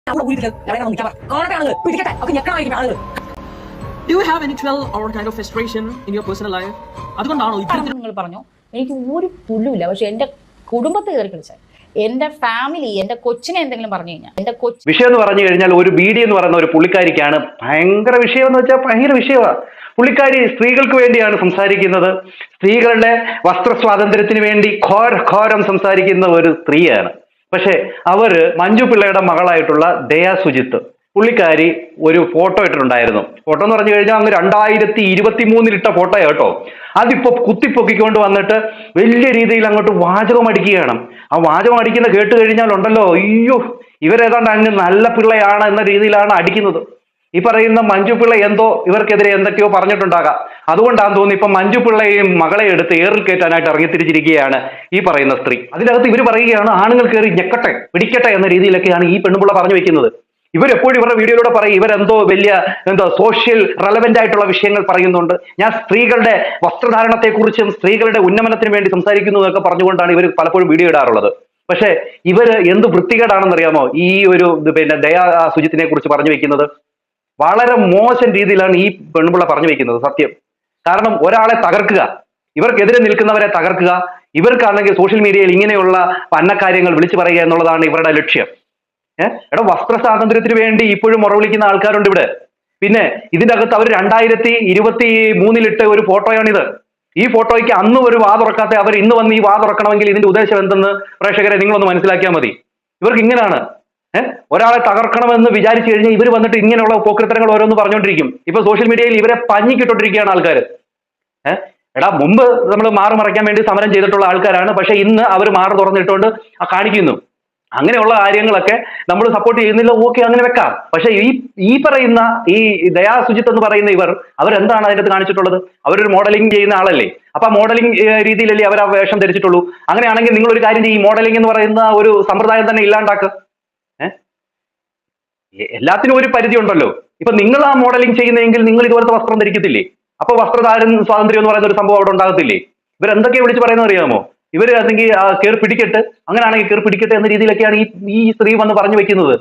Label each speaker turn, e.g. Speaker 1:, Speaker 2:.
Speaker 1: Do you have any thrill or kind of frustration in your personal life? അതുകൊണ്ടാണോ
Speaker 2: നിങ്ങൾ പറഞ്ഞു എനിക്ക് ഒരു പുല്ലുമില്ല, പക്ഷെ എന്റെ കുടുംബത്തെ കയറി കളിച്ചാൽ, എന്റെ ഫാമിലി, എന്റെ കൊച്ചിനെ എന്തെങ്കിലും പറഞ്ഞു കഴിഞ്ഞാൽ, എന്റെ കൊച്ചു
Speaker 3: വിഷയം എന്ന് പറഞ്ഞു കഴിഞ്ഞാൽ ഒരു ബീഡി എന്ന് പറയുന്ന ഒരു പുള്ളിക്കാരിക്കാണ് ഭയങ്കര വിഷയം എന്ന് വെച്ചാൽ ഭയങ്കര വിഷയമാണ്. പുള്ളിക്കാരി സ്ത്രീകൾക്ക് വേണ്ടിയാണ് സംസാരിക്കുന്നത്. സ്ത്രീകളുടെ വസ്ത്ര സ്വാതന്ത്ര്യത്തിന് വേണ്ടി ഘോരം സംസാരിക്കുന്ന ഒരു സ്ത്രീയാണ്. പക്ഷെ അവര് മഞ്ജു പിള്ളയുടെ മകളായിട്ടുള്ള ദയാ സുജിത്ത്, പുള്ളിക്കാരി ഒരു ഫോട്ടോ ഇട്ടിട്ടുണ്ടായിരുന്നു. ഫോട്ടോ എന്ന് പറഞ്ഞു കഴിഞ്ഞാൽ അങ്ങ് 2023 ഇട്ട ഫോട്ടോ കേട്ടോ. അതിപ്പോ കുത്തിപ്പൊക്കിക്കൊണ്ട് വന്നിട്ട് വലിയ രീതിയിൽ അങ്ങോട്ട് വാചകം അടിക്കുകയാണ്. ആ വാചകം അടിക്കുന്ന കേട്ട് കഴിഞ്ഞാൽ ഉണ്ടല്ലോ, അയ്യോ ഇവരേതാണ്ട് അങ്ങ് നല്ല പിള്ളയാണ് എന്ന രീതിയിലാണ് അടിക്കുന്നത്. ഈ പറയുന്ന മഞ്ജു പിള്ള എന്തോ ഇവർക്കെതിരെ എന്തൊക്കെയോ പറഞ്ഞിട്ടുണ്ടാകാം. അതുകൊണ്ടാന്ന് തോന്നുന്നു ഇപ്പൊ മഞ്ജു പിള്ളയെയും മകളെ എടുത്ത് ഏറിൽ കയറ്റാനായിട്ട് ഇറങ്ങിത്തിരിച്ചിരിക്കുകയാണ് ഈ പറയുന്ന സ്ത്രീ. അതിനകത്ത് ഇവർ പറയുകയാണ് ആണുങ്ങൾ കയറി ഞെക്കട്ടെ പിടിക്കട്ടെ എന്ന രീതിയിലൊക്കെയാണ് ഈ പെണ്ണുപിള്ള പറഞ്ഞു വെക്കുന്നത്. ഇവരെപ്പോഴും ഇവരുടെ വീഡിയോയിലൂടെ പറയും ഇവരെന്തോ വലിയ സോഷ്യൽ റെലവെന്റ് ആയിട്ടുള്ള വിഷയങ്ങൾ പറയുന്നുണ്ട്. ഞാൻ സ്ത്രീകളുടെ വസ്ത്രധാരണത്തെക്കുറിച്ചും സ്ത്രീകളുടെ ഉന്നമനത്തിന് വേണ്ടി സംസാരിക്കുന്നു എന്നൊക്കെ പറഞ്ഞുകൊണ്ടാണ് ഇവർ പലപ്പോഴും വീഡിയോ ഇടാറുള്ളത്. പക്ഷെ ഇവര് എന്ത് വൃത്തികേടാണെന്നറിയാമോ ഈ ഒരു ദയാ സുജിത്തിനെ കുറിച്ച് പറഞ്ഞു വെക്കുന്നത്. വളരെ മോശം രീതിയിലാണ് ഈ പെൺപിള്ള പറഞ്ഞു വെക്കുന്നത് സത്യം. കാരണം ഒരാളെ തകർക്കുക, ഇവർക്കെതിരെ നിൽക്കുന്നവരെ തകർക്കുക, ഇവർക്കാണെങ്കിൽ സോഷ്യൽ മീഡിയയിൽ ഇങ്ങനെയുള്ള പന്നക്കാര്യങ്ങൾ വിളിച്ചു പറയുക എന്നുള്ളതാണ് ഇവരുടെ ലക്ഷ്യം. എടാ, വസ്ത്ര സ്വാതന്ത്ര്യത്തിന് വേണ്ടി ഇപ്പോഴും മുറവിളിക്കുന്ന ആൾക്കാരുണ്ട് ഇവിടെ. പിന്നെ ഇതിന്റെ അകത്ത് അവർ 2023 ഒരു ഫോട്ടോയാണിത്. ഈ ഫോട്ടോയ്ക്ക് അന്ന് ഒരു വാതുറക്കാത്ത അവർ ഇന്ന് വന്ന് ഈ വാതുറക്കണമെങ്കിൽ ഇതിന്റെ ഉദ്ദേശം എന്തെന്ന് പ്രേക്ഷകരെ നിങ്ങളൊന്ന് മനസ്സിലാക്കിയാൽ മതി. ഇവർക്ക് ഇങ്ങനെയാണ് ഒരാളെ തകർക്കണമെന്ന് വിചാരിച്ചു കഴിഞ്ഞാൽ ഇവർ വന്നിട്ട് ഇങ്ങനെയുള്ള പോക്രിത്തരങ്ങൾ ഓരോന്ന് പറഞ്ഞുകൊണ്ടിരിക്കും. ഇപ്പൊ സോഷ്യൽ മീഡിയയിൽ ഇവരെ പഞ്ഞിക്കിട്ടോണ്ടിരിക്കുകയാണ് ആൾക്കാർ. എടാ, മുമ്പ് നമ്മൾ മാറ് മറയ്ക്കാൻ വേണ്ടി സമരം ചെയ്തിട്ടുള്ള ആൾക്കാരാണ്. പക്ഷെ ഇന്ന് അവർ മാറ് തുറന്നിട്ടുകൊണ്ട് കാണിക്കുന്നു. അങ്ങനെയുള്ള കാര്യങ്ങളൊക്കെ നമ്മൾ സപ്പോർട്ട് ചെയ്യുന്നില്ല, ഓക്കെ, അങ്ങനെ വെക്കാം. പക്ഷെ ഈ പറയുന്ന ഈ ദയാ സുജിത്ത് എന്ന് പറയുന്ന അവരെന്താണ് അതിനകത്ത് കാണിച്ചിട്ടുള്ളത്? അവരൊരു മോഡലിംഗ് ചെയ്യുന്ന ആളല്ലേ. അപ്പൊ മോഡലിംഗ് രീതിയിലല്ലേ അവർ ആ വേഷം ധരിച്ചിട്ടുള്ളൂ. അങ്ങനെയാണെങ്കിൽ നിങ്ങൾ ഒരു കാര്യം ചെയ്യും, മോഡലിംഗ് എന്ന് പറയുന്ന ഒരു സമ്പ്രദായം തന്നെ ഇല്ലാണ്ടാക്കുക. എല്ലാത്തിനും ഒരു പരിധി ഉണ്ടല്ലോ. ഇപ്പൊ നിങ്ങൾ ആ മോഡലിംഗ് ചെയ്യുന്നെങ്കിൽ നിങ്ങൾ ഇതുപോലത്തെ വസ്ത്രം ധരിക്കത്തില്ലേ? അപ്പൊ വസ്ത്രധാരൻ സ്വാതന്ത്ര്യം എന്ന് പറയുന്ന ഒരു സംഭവം അവിടെ ഉണ്ടാകത്തില്ലേ? ഇവരെന്തൊക്കെ വിളിച്ച് പറയുന്നത് അറിയാമോ? ഇവര് അല്ലെങ്കിൽ കയറി പിടിക്കട്ടെ, അങ്ങനെയാണെങ്കിൽ കയറി പിടിക്കട്ടെ എന്ന രീതിയിലൊക്കെയാണ് ഈ സ്ത്രീ വന്ന് പറഞ്ഞു വെക്കുന്നത്.